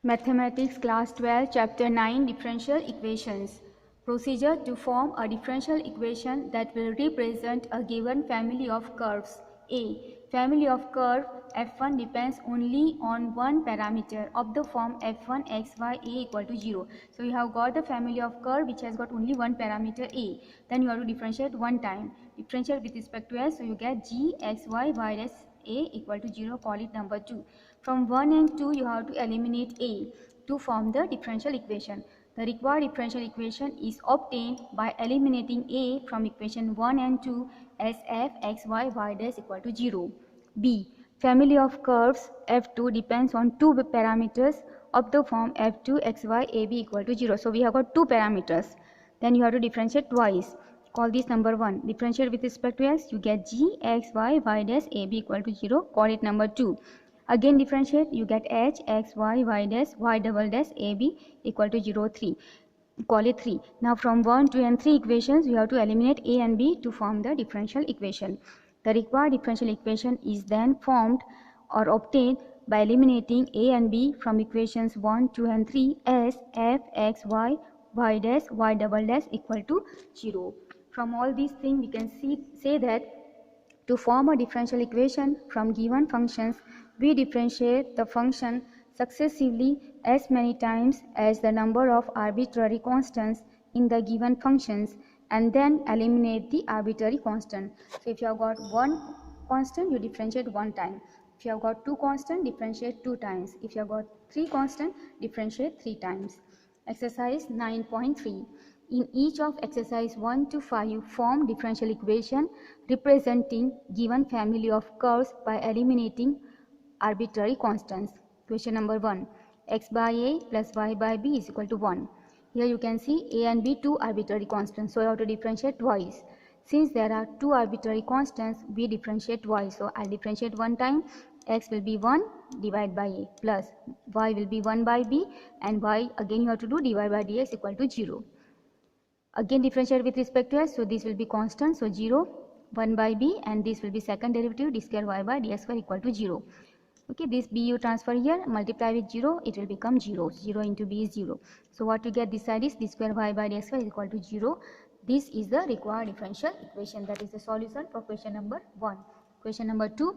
Mathematics Class 12 Chapter 9 Differential Equations. Procedure to form a differential equation that will represent a given family of curves. A. Family of curve f1 depends only on one parameter of the form f1 x y a equal to 0. So you have got the family of curve which has got only one parameter a. Then you have to differentiate one time. Differentiate with respect to s, so you get g x y y dash a equal to 0, call it number 2. From 1 and 2 you have to eliminate a to form the differential equation. The required differential equation is obtained by eliminating a from equation 1 and 2 as f x y y dash equal to 0. B. Family of curves f2 depends on two parameters of the form f2 x y a b equal to 0. So we have got two parameters. Then you have to differentiate twice. Call this number 1. Differentiate with respect to x, you get g x y y dash a b equal to 0. Call it number 2. Again differentiate, you get h x y y dash y double dash a b equal to 0 3. Call it 3. Now from 1, 2 and 3 equations, we have to eliminate a and b to form the differential equation. The required differential equation is then formed or obtained by eliminating a and b from equations 1, 2 and 3 as f x y y dash y double dash equal to 0. From all these things we can say that to form a differential equation from given functions, we differentiate the function successively as many times as the number of arbitrary constants in the given functions and then eliminate the arbitrary constant. So if you have got one constant, you differentiate one time. If you have got two constant, differentiate two times. If you have got three constant, differentiate three times. Exercise 9.3. In each of exercise 1 to 5, form differential equation representing given family of curves by eliminating arbitrary constants. Question number 1. X by a plus y by b is equal to 1. Here you can see a and b two arbitrary constants, so you have to differentiate twice. Since there are two arbitrary constants, we differentiate twice. So I'll differentiate one time. X will be 1 divided by a plus y will be 1 by b, and y again you have to do dy by dx equal to 0. Again differentiate with respect to s, so this will be constant, so 0, 1 by b, and this will be second derivative d square y by dx square equal to 0. Okay, this b you transfer here, multiply with 0, it will become 0. 0 into b is 0. So what you get this side is d square y by dx square is equal to 0. This is the required differential equation. That is the solution for question number 1. Question number 2,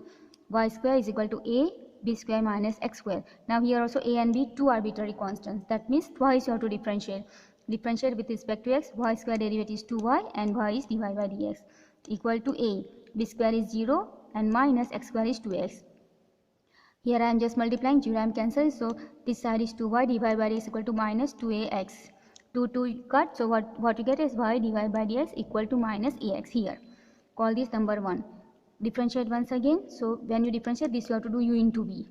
y square is equal to a b square minus x square. Now here also a and b two arbitrary constants. That means twice you have to differentiate. Differentiate with respect to x, y square derivative is 2y and y is dy by dx equal to a, b square is 0 and minus x square is 2x. Here I am just multiplying, 0 I am cancelled, so this side is 2y, dy by dx equal to minus 2ax. 2 cut, so what you get is y dy by dx equal to minus ax here. Call this number 1. Differentiate once again, so when you differentiate this you have to do u into v.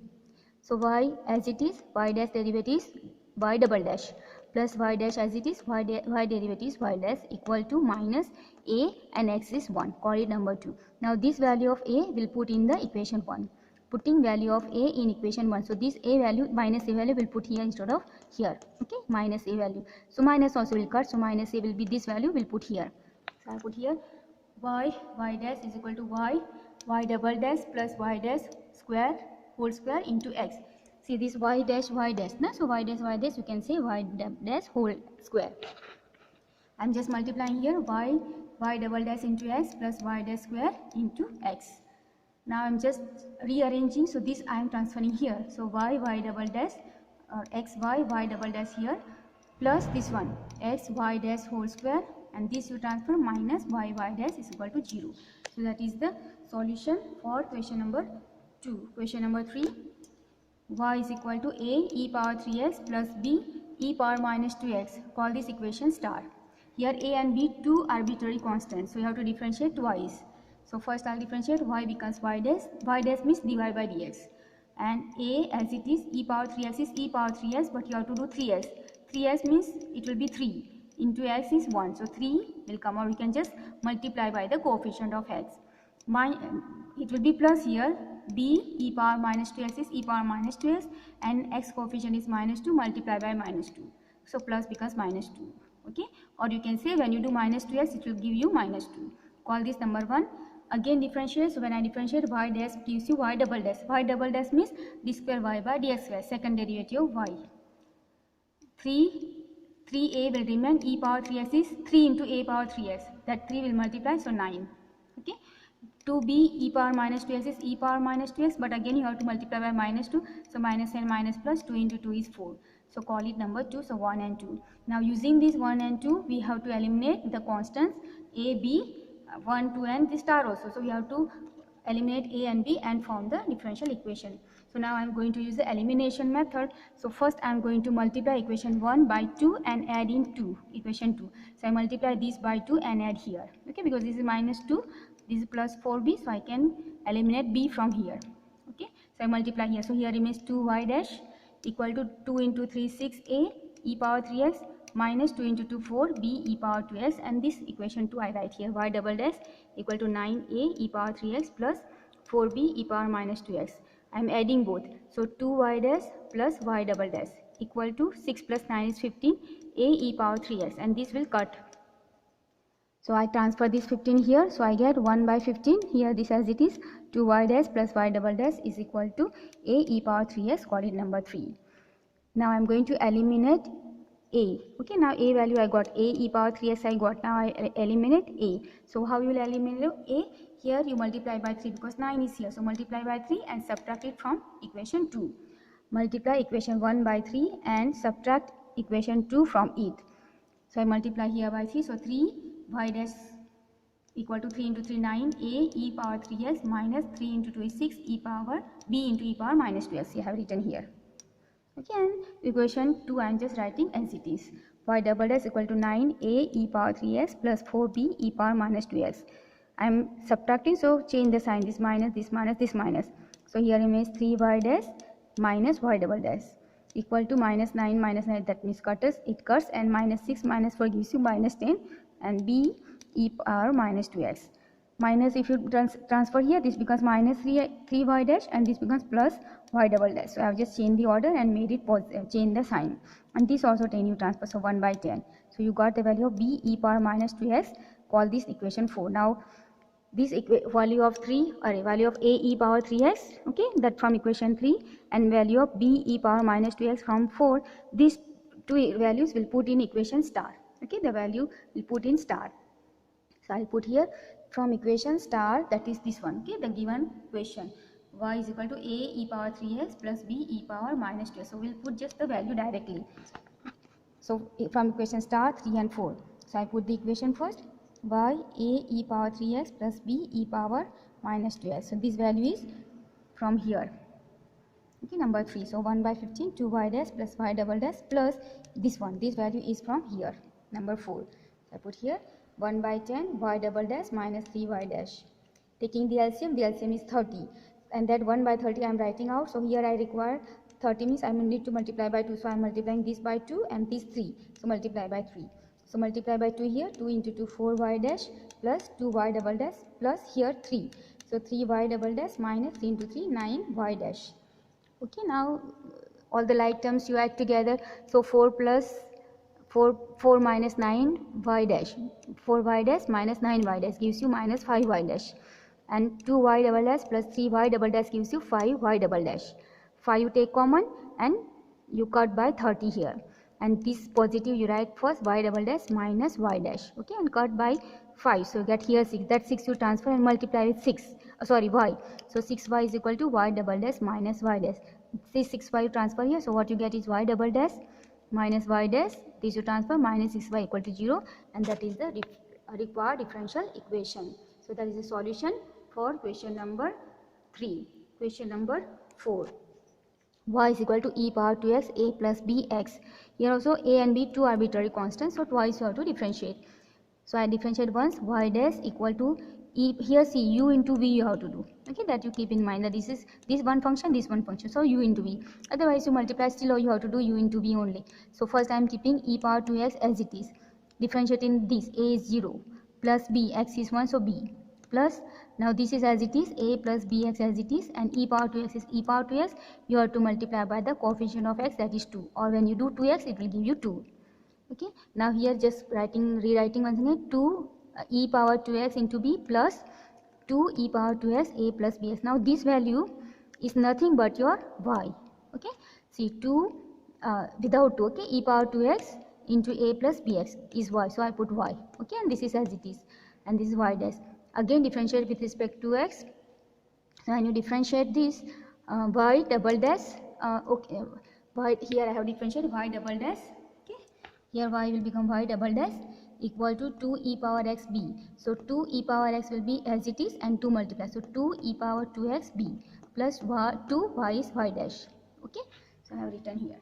So y as it is, y dash derivative is y double dash plus y dash as it is, y derivative is y dash equal to minus a and x is 1. Call it number 2. Now this value of a will put in the equation 1. Putting value of a in equation 1. So this a value minus a value will put here instead of here. Okay, minus a value. So minus also will cut. So minus a will be this value will put here. So I put here y dash is equal to y double dash plus y dash square whole square into x. See this y dash na, so y dash you can say y dash whole square. I'm just multiplying here y double dash into x plus y dash square into x. Now I'm just rearranging, so this I am transferring here. So y double dash or x y double dash here plus this one x y dash whole square, and this you transfer minus y dash is equal to 0. So that is the solution for question number 2. Question number 3, y is equal to a e power 3x plus b e power minus 2x. Call this equation star. Here a and b two arbitrary constants, so you have to differentiate twice. So first I'll differentiate, y becomes y dash means dy by dx, and a as it is e power 3x is e power 3x, but you have to do 3s. 3s means it will be 3 into x is 1, so 3 will come, or we can just multiply by the coefficient of x. It will be plus here, b e power minus 2x is e power minus 2x, and x coefficient is minus 2, multiply by minus 2, so plus becomes minus 2. Okay, or you can say when you do minus 2x it will give you minus 2. Call this number 1. Again differentiate, so when I differentiate y dash gives you y double dash. Y double dash means d square y by dx square, second derivative of y. 3a will remain, e power 3s is 3 into a power 3s, that 3 will multiply, so 9. Okay, 2b e power minus 2s is e power minus 2s, but again you have to multiply by minus 2, so minus and minus plus 2 into 2 is 4, so call it number 2, so 1 and 2. Now using this 1 and 2 we have to eliminate the constants a, b, 1, 2 and the star also, so we have to eliminate a and b and form the differential equation. So now I am going to use the elimination method. So first I am going to multiply equation 1 by 2 and add in 2, equation 2. So I multiply this by 2 and add here, okay, because this is minus 2, this is plus 4b, so I can eliminate b from here. Okay, so I multiply here, so here remains 2y dash equal to 2 into 3 6a e power 3x minus 2 into 2 4b e power 2s, and this equation 2 I write here, y double dash equal to 9a e power 3x plus 4b e power minus 2x. I am adding both, so 2y dash plus y double dash equal to 6 plus 9 is 15 a e power 3x, and this will cut. So I transfer this 15 here, so I get 1 by 15 here, this as it is, 2y dash plus y double dash is equal to a e power 3s, call it number 3. Now I am going to eliminate a. Okay, now a value I got, a e power 3s I got, now I eliminate a. So how you will eliminate a? Here you multiply by 3 because 9 is here, so multiply by 3 and subtract it from equation 2. Multiply equation 1 by 3 and subtract equation 2 from it. So I multiply here by 3, so 3 y dash equal to 3 into 3 9 a e power 3s minus 3 into 2 is 6 e power b into e power minus 2s, you have written here. Okay, and equation 2 I am just writing as it is, y double dash equal to 9 a e power 3s plus 4b e power minus 2s. I am subtracting, so change the sign, this minus, this minus, this minus. So here remains 3y dash minus y double dash equal to minus 9 minus 9, that means it cuts, and minus 6 minus 4 gives you minus 10, and b e power minus 2x. Minus, if you transfer here, this becomes minus 3y dash and this becomes plus y double dash. So I have just changed the order and made it positive, change the sign, and this also 10 you transfer, so 1 by 10. So you got the value of b e power minus 2x, call this equation 4. Now this value of value of a e power 3x, okay, that from equation 3, and value of b e power minus 2x from 4, these two values will put in equation star. Okay, the value will put in star. So I'll put here from equation star, that is this one, okay, the given equation, y is equal to a e power 3x plus b e power minus 2x. So we'll put just the value directly. So from equation star 3 and 4, so I put the equation first, y a e power 3x plus b e power minus 2x. So this value is from here, okay, number 3. So 1 by 15 2y dash plus y double dash plus this one, this value is from here, number 4. So I put here 1 by 10 y double dash minus 3y dash. Taking the LCM is 30, and that 1 by 30 I am writing out. So here I require 30, means I need to multiply by 2, so I am multiplying this by 2 and this 3, so multiply by 3. So multiply by 2 here, 2 into 2 4y dash plus 2y double dash plus here 3, so 3y double dash minus 3 into 3 9y dash. Okay, now all the like terms you add together, so 4 plus 4 minus 9 y dash, 4y dash minus 9y dash gives you minus 5y dash, and 2y double dash plus 3y double dash gives you 5y double dash. 5 you take common and you cut by 30 here, and this positive you write first, y double dash minus y dash, okay, and cut by 5, so you get here 6, that 6 you transfer and multiply with 6, y, so 6y is equal to y double dash minus y dash. This 6y you transfer here, so what you get is y double dash minus y dash, this you transfer, minus 6y equal to 0, and that is the required differential equation. So that is the solution for question number 3. Question number 4, y is equal to e power 2x a plus bx. Here also a and b two arbitrary constants, so twice you have to differentiate. So I differentiate once, y dash equal to e, here see u into v you have to do, okay, that you keep in mind that this is this one function, so u into v, otherwise you multiply, still you have to do u into v only. So first I am keeping e power 2x as it is, differentiating this, a is 0 plus b, x is 1, so b plus, now this is as it is, a plus bx as it is, and e power 2x is e power 2x, you have to multiply by the coefficient of x, that is 2, or when you do 2x it will give you 2. Okay, now here just rewriting once again, 2 e power 2x into b plus 2 e power 2x a plus bx. Now this value is nothing but your y, okay, see 2 without 2, okay, e power 2x into a plus bx is y, so I put y, okay, and this is as it is, and this is y dash. Again differentiate with respect to x. So when you differentiate this, y double dash, okay, y, here I have differentiated y double dash, okay, here y will become y double dash equal to 2 e power x b. So 2 e power x will be as it is and 2 multiply, so 2 e power 2x b plus y, 2 y is y dash, okay. So I have written here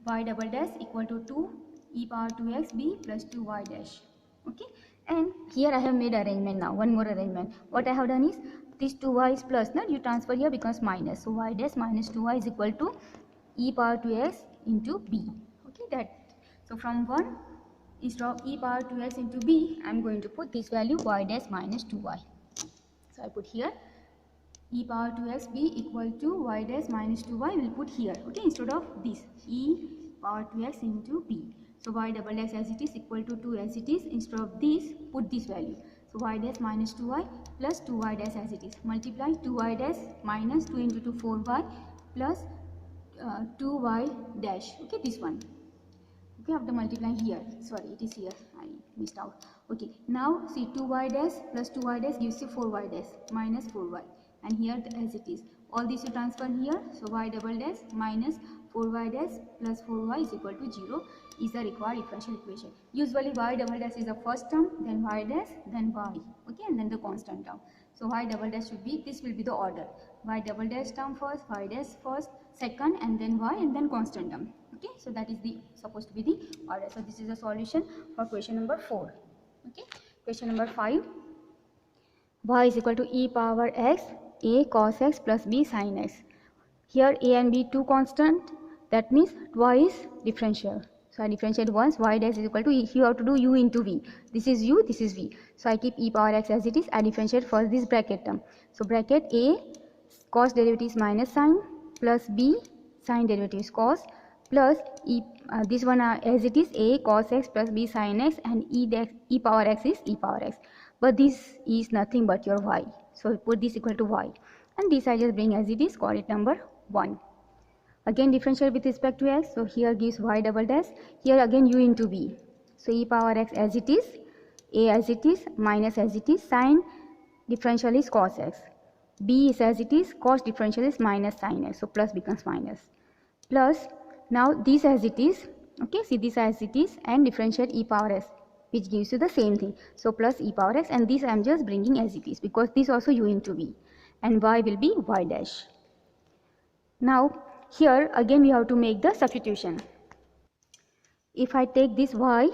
y double dash equal to 2 e power 2x b plus 2 y dash, okay. And here I have made arrangement. Now one more arrangement. What I have done is this 2y is plus, now you transfer here becomes minus, so y dash minus 2y is equal to e power 2x into b, okay. That, so from 1, instead of e power 2x into b, I am going to put this value y dash minus 2y. So I put here e power 2x b equal to y dash minus 2y, will put here, okay, instead of this e power 2x into b. So y double dash as it is equal to 2 as it is, instead of this put this value, so y dash minus 2y plus 2y dash as it is, multiply 2y dash minus 2 into 2 4y plus 2y dash, okay, this one, okay. After multiplying here, sorry, it is here, I missed out, okay. Now see 2y dash plus 2y dash gives you 4y dash minus 4y, and here as it is, all this you transfer here, so y double dash minus 4y dash plus 4y is equal to 0 is the required differential equation. Usually y double dash is the first term, then y dash, then y, okay, and then the constant term. So y double dash should be, this will be the order, y double dash term first, y dash first, second, and then y, and then constant term, okay. So that is the supposed to be the order. So this is the solution for question number 4, okay. Question number 5, y is equal to e power x a cos x plus b sin x. Here a and b two constant, that means y is differential. So I differentiate once, y dash is equal to, you have to do u into v. This is u, this is v. So I keep e power x as it is. I differentiate first this bracket term. So bracket a cos derivative is minus sin plus b sin derivative is cos plus e, this one as it is, a cos x plus b sin x, and e power x is e power x. But this is nothing but your y. So put this equal to y. And this I just bring as it is, call it number 1. Again differentiate with respect to x, so here gives y double dash, here again u into v. So e power x as it is, a as it is, minus as it is, sin differential is cos x, b is as it is, cos differential is minus sin x, so plus becomes minus, plus now this as it is, okay, see this as it is, and differentiate e power x, which gives you the same thing, so plus e power x, and this I am just bringing as it is because this also u into v, and y will be y dash. Now here again we have to make the substitution. If I take this y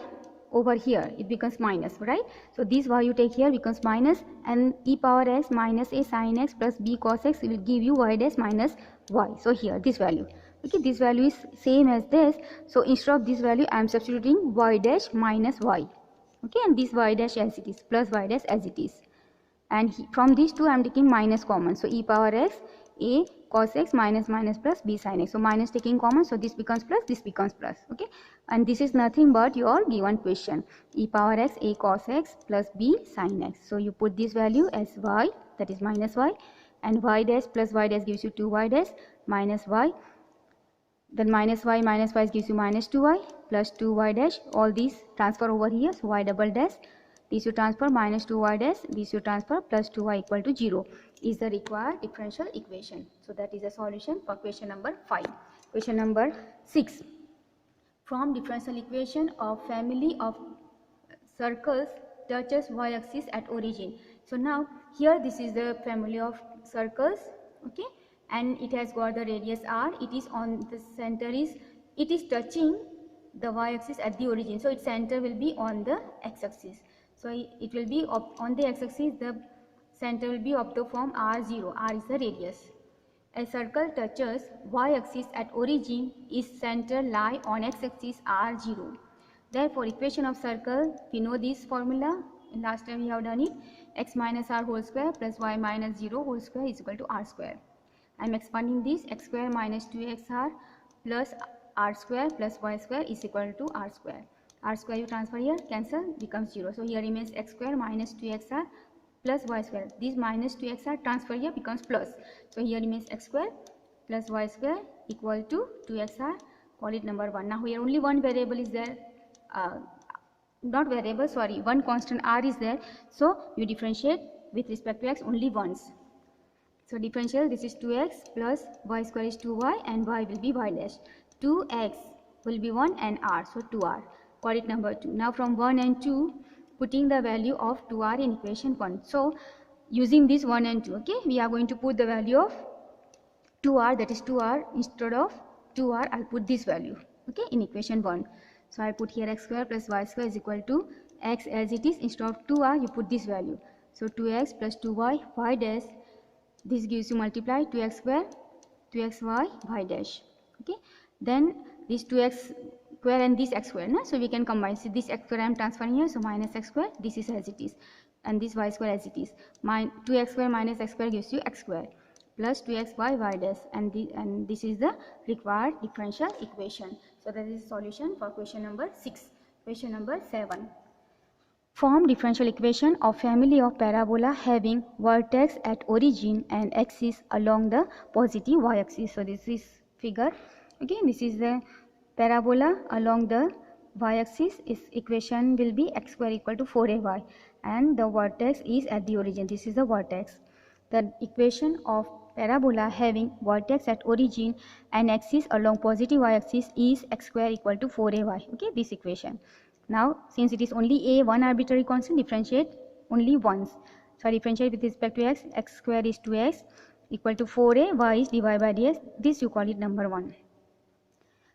over here, it becomes minus, right? So this y you take here becomes minus, and e power x minus a sin x plus b cos x will give you y dash minus y. So here this value, okay, this value is same as this, so instead of this value I am substituting y dash minus y, okay, and this y dash as it is plus y dash as it is, and from these two I am taking minus common, so e power x a cos x minus minus plus b sin x, so minus taking common, so this becomes plus, this becomes plus, okay. And this is nothing but your given question, e power x a cos x plus b sin x. So you put this value as y, that is minus y, and y dash plus y dash gives you 2y dash minus y, then minus y gives you minus 2y plus 2y dash, all these transfer over here, so y double dash, this you transfer minus 2y dash, this you transfer plus 2y equal to 0 is the required differential equation. So that is a solution for question number 5. Question number 6. From differential equation of family of circles touches y-axis at origin. So now here this is the family of circles, okay, and it has got the radius r, it is on the center is, it is touching the y-axis at the origin, so its center will be on the x-axis. So it will be on the x-axis, the center will be of the form r0, r is the radius. A circle touches y-axis at origin, its center lie on x-axis r0. Therefore, equation of circle, we know this formula, last time we have done it, x minus r whole square plus y minus 0 whole square is equal to r square. I am expanding this, x square minus 2xr plus r square plus y square is equal to r square. R square you transfer here, cancel, becomes 0. So here remains x square minus 2xr plus y square. This minus 2xr transfer here becomes plus. So here remains x square plus y square equal to 2xr call it number 1. Now here only one variable is there, not variable, sorry, one constant r is there, so you differentiate with respect to x only once. So differential, this is 2x plus y square is 2y and y will be y dash. 2x will be 1 and r, so 2r, call it number 2. Now from 1 and 2, putting the value of 2r in equation 1. So using this 1 and 2, okay, we are going to put the value of 2r, that is 2r, instead of 2r I'll put this value, okay, in equation 1. So I put here x square plus y square is equal to x as it is, instead of 2r you put this value. So 2x plus 2y y dash, this gives you multiply 2x square 2xy y dash, okay. Then this 2x square and this x square, so we can combine. See, this x square I am transferring here, so minus x square, this is as it is, and this y square as it is. 2x square minus x square gives you x square plus 2xy y dash, and this is the required differential equation. So that is the solution for question number 6. Question number 7. Form differential equation of family of parabola having vertex at origin and axis along the positive y-axis. So this is figure. Again, this is the parabola along the y-axis. Its equation will be x square equal to 4ay, and the vertex is at the origin. This is the vertex. The equation of parabola having vertex at origin and axis along positive y-axis is x square equal to 4ay. Okay, this equation. Now, since it is only a, one arbitrary constant, differentiate only once. So I differentiate with respect to x. X square is 2x equal to 4a, y is dy by dx. This you call it number 1.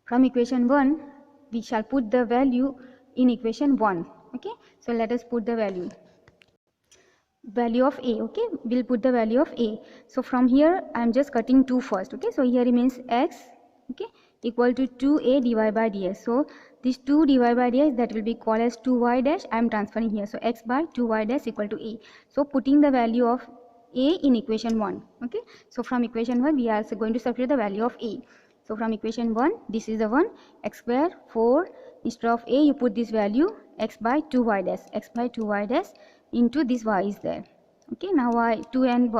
From equation 1, we shall put the value in equation 1. Okay, so let us put the value of a. Okay, we'll put the value of a. So from here I am just cutting 2 first. Okay, so here remains x, okay, equal to 2a dy by dx. So this 2 dy by dx, that will be called as 2y dash. I am transferring here, so x by 2y dash equal to a. So putting the value of a in equation 1. Okay, so from equation 1 we are also going to substitute the value of a. So from equation 1, this is the one, x square 4, instead of a you put this value x by 2y dash, x by 2y dash into this y is there. Okay, now y 2 and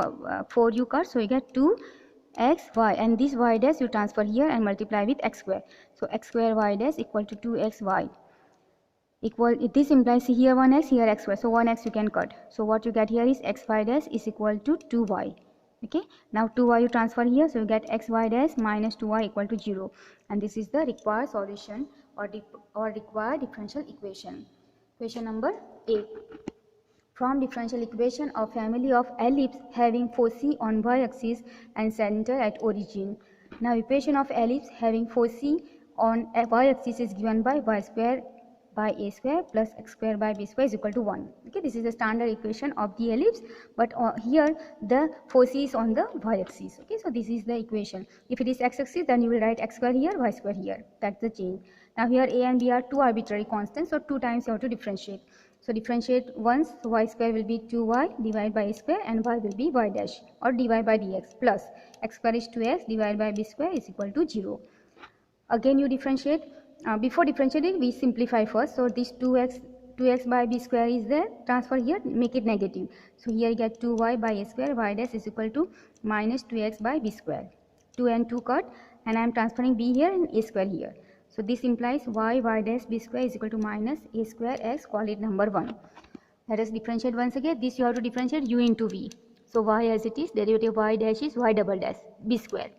4 you cut, so you get 2xy, and this y dash you transfer here and multiply with x square. So x square y dash equal to 2xy equal, this implies here 1x, here x square, so 1x you can cut. So what you get here is xy dash is equal to 2y. Okay, now 2y you transfer here, so you get xy dash minus 2y equal to 0, and this is the required solution or required differential equation. Question number 8. From differential equation of family of ellipse having foci on y-axis and center at origin. Now equation of ellipse having foci on y-axis is given by y square by a square plus x square by b square is equal to 1. Okay, this is the standard equation of the ellipse, but here the foci is on the y-axis. Okay, so this is the equation. If it is x-axis, then you will write x square here, y square here. That's the change. Now here a and b are two arbitrary constants, so 2 times you have to differentiate. So differentiate once, so y square will be 2y divided by a square, and y will be y dash or dy by dx, plus x square is 2x divided by b square is equal to 0. Again you differentiate. Before differentiating we simplify first. So this 2x by b square is there, transfer here, make it negative. So here you get 2y by a square, y dash is equal to minus 2x by b square. 2 and 2 cut, and I am transferring b here and a square here. So this implies y dash b square is equal to minus a square x, call it number 1. Let us differentiate once again. This you have to differentiate u into v. So y as it is, derivative y dash is y double dash b square,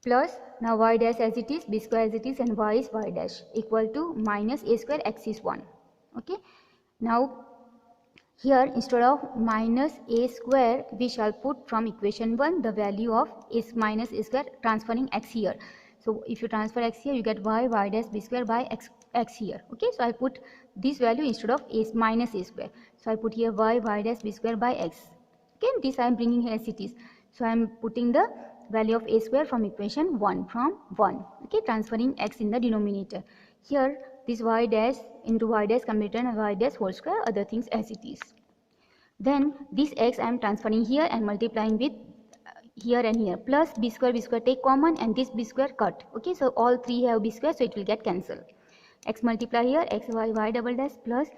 plus now y dash as it is, b square as it is, and y is y dash equal to minus a square, x is 1. Okay, now here instead of minus a square we shall put from equation 1 the value of is minus a square, transferring x here. So if you transfer x here, you get y dash b square by x here. Okay, so I put this value instead of a minus a square. So I put here y dash b square by x. Okay, this I am bringing here as it is. So I am putting the value of a square from equation 1 from 1. Okay, transferring x in the denominator. Here this y dash into y dash can be written as y dash whole square, other things as it is. Then this x I am transferring here and multiplying with here and here, plus b square take common, and this b square cut. Okay, so all three have b square, so it will get cancelled. X multiply here, x y double dash plus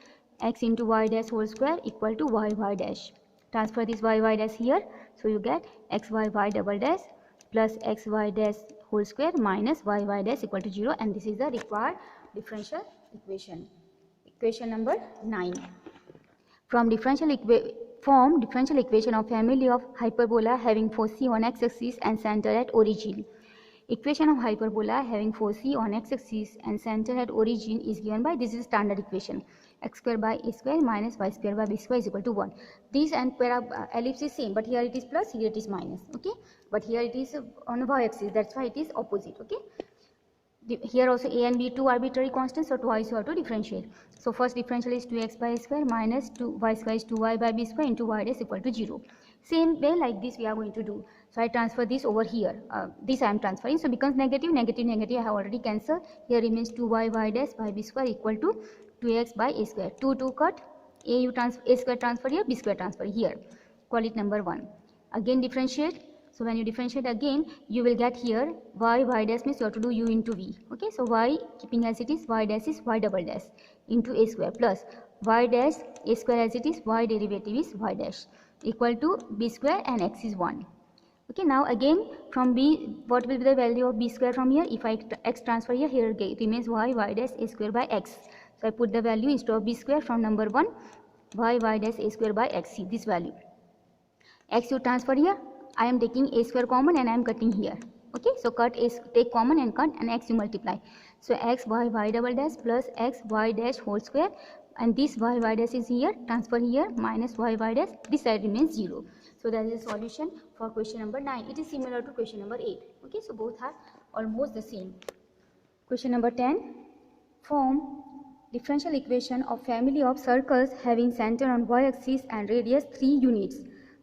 x into y dash whole square equal to y dash. Transfer this y dash here, so you get x y double dash plus x y dash whole square minus y dash equal to 0, and this is the required differential equation. Equation number 9. From differential equation of family of hyperbola having foci on x-axis and center at origin. Equation of hyperbola having foci on x-axis and center at origin is given by, this is standard equation, x square by a square minus y square by b square is equal to 1. This and ellipse is same, but here it is plus, here it is minus. Okay, but here it is on y-axis, that's why it is opposite. Okay, here also a and b two arbitrary constants, so twice you have to differentiate. So first differential is 2x by a square minus 2y square is 2y by b square into y dash equal to 0. Same way like this we are going to do. So I transfer this over here. This I am transferring, so becomes negative, negative, negative. I have already cancelled. Here remains 2y y dash by b square equal to 2x by a square. 2 cut. A square transfer here, b square transfer here. Call it number 1. Again differentiate. So when you differentiate again, you will get here y dash means you have to do u into v. Okay, so y keeping as it is, y dash is y double dash into a square plus y dash a square as it is, y derivative is y dash equal to b square and x is 1. Okay, now again from b, what will be the value of b square from here? If I x transfer here, here it remains y dash a square by x. So I put the value instead of b square from number 1, y dash a square by x. See this value. X you transfer here. I am taking a square common and I am cutting here. Okay, so cut a, take common and cut, and x you multiply. So x y double dash plus x y dash whole square, and this y dash is here, transfer here, minus y dash, this side remains 0. So that is a solution for question number 9. It is similar to question number 8. Okay, so both are almost the same. Question number 10. Form differential equation of family of circles having center on y-axis and radius 3 units.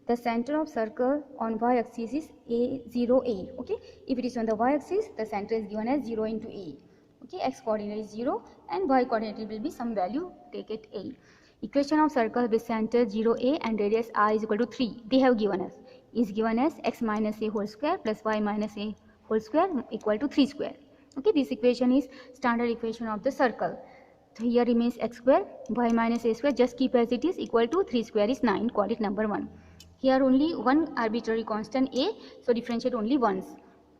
The center of circle on y-axis is a0a. Okay, if it is on the y-axis, the center is given as 0 into a. Okay, x coordinate is 0 and y coordinate will be some value, take it a. Equation of circle with center 0a and radius r is equal to 3. They have given us, is given as x minus a whole square plus y minus a whole square equal to 3 square. Okay, this equation is standard equation of the circle. So here remains x square, y minus a square, just keep as it is, equal to 3 square is 9, call it number 1. Here only one arbitrary constant a, so differentiate only once.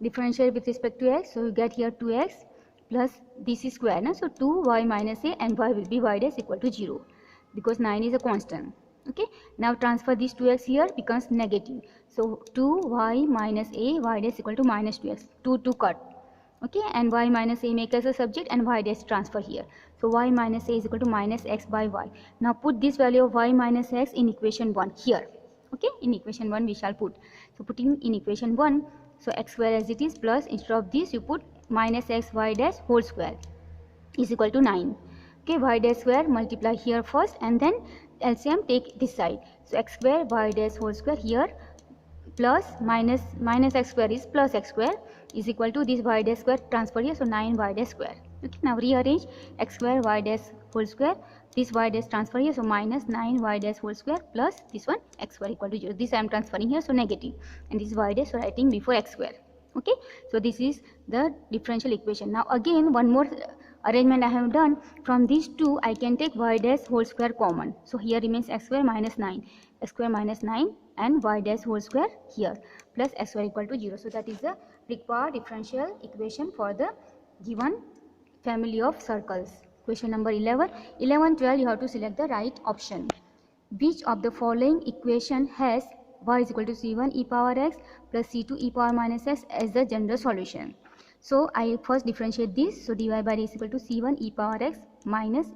Differentiate with respect to x, so you get here 2x plus this is square, na? So 2y minus a and y will be y dash equal to 0 because 9 is a constant. Okay, now transfer this 2x here, becomes negative. So 2y minus a, y dash equal to minus 2x, 2 cut. Okay, and y minus a make as a subject and y dash transfer here. So y minus a is equal to minus x by y. Now put this value of y minus x in equation 1 here. Okay, in equation 1 we shall put. So putting in equation 1, so x square as it is plus, instead of this you put minus x y dash whole square is equal to 9. Okay, y dash square multiply here first and then LCM take this side. So x square y dash whole square here plus minus x square is plus x square is equal to this y dash square transfer here, so 9y dash square. Okay, now rearrange x square y dash whole square, this y dash transfer here, so minus 9y dash whole square plus this one x square equal to 0. This I am transferring here, so negative, and this y dash, so writing before x square. Okay, so this is the differential equation. Now again one more arrangement I have done. From these two I can take y dash whole square common. So here remains x square minus 9, x square minus 9 and y dash whole square here plus x square equal to 0. So that is the required differential equation for the given family of circles. Question number 11. 11, 12 you have to select the right option. Which of the following equation has y is equal to c1 e power x plus c2 e power minus x as the general solution? So I first differentiate this. So dy by d is equal to c1 e power x minus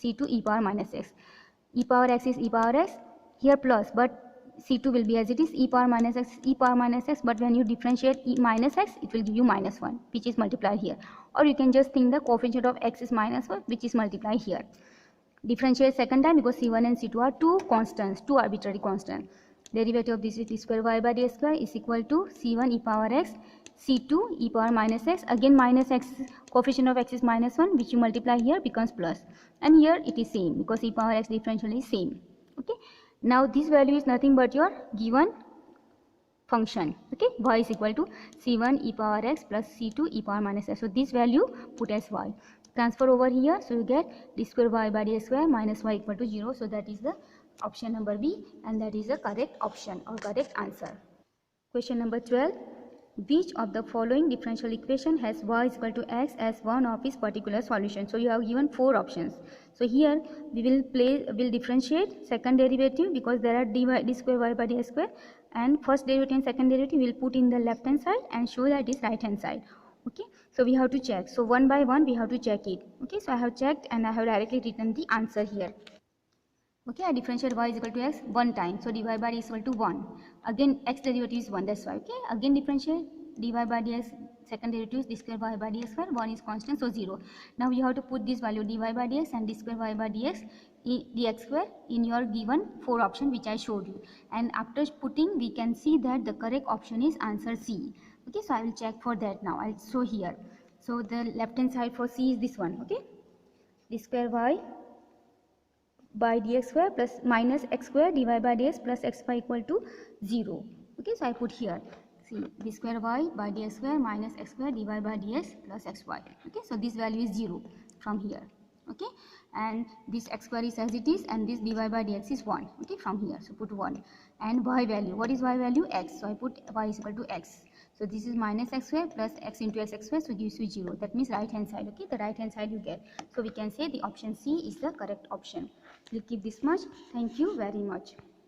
c2 e power minus x. E power x is e power x, here plus, but c2 will be as it is, e power minus x, but when you differentiate e minus x, it will give you minus 1, which is multiplied here. Or you can just think the coefficient of x is minus 1, which is multiplied here. Differentiate second time because c1 and c2 are two constants, two arbitrary constants. Derivative of this is d square y by d square is equal to c1 e power x, c2 e power minus x. Again minus x, coefficient of x is minus 1, which you multiply here becomes plus. And here it is same because e power x differential is same. Okay. Now this value is nothing but your given function. Okay, y is equal to c1 e power x plus c2 e power minus x. So this value put as y. Transfer over here, so you get d square y by d square minus y equal to 0. So that is the option number B, and that is the correct option or correct answer. Question number 12. which of the following differential equation has y is equal to x as one of its particular solution. So you have given 4 options. So here we will differentiate second derivative, because there are d square y by ds square, and first derivative and second derivative we will put in the left hand side and show that it is right hand side. Okay, so we have to check. So one by one we have to check it. Okay, so I have checked and I have directly written the answer here. Okay, I differentiate y is equal to x one time, so dy by d is equal to 1. Again x derivative is 1, that's why. Okay, again differentiate dy by dx, second derivative is d square y by dx square, 1 is constant, so 0. Now you have to put this value dy by dx and d square y by dx dx square in your given 4 option which I showed you, and after putting we can see that the correct option is answer C. Okay, so I will check for that now. I'll show here. So the left hand side for C is this one. Okay, d square y by dx square plus minus x square dy by dx plus xy equal to 0. Okay, so I put here, see, d square y by dx square minus x square dy by dx plus xy. Okay, so this value is 0 from here. Okay, and this x square is as it is, and this dy by dx is 1. Okay, from here, so put 1. And y value, what is y value? X, so I put y is equal to x. So this is minus x square plus x into x square, so gives you 0. That means right hand side. Okay, the right hand side you get. So we can say the option C is the correct option. We'll keep this much. Thank you very much.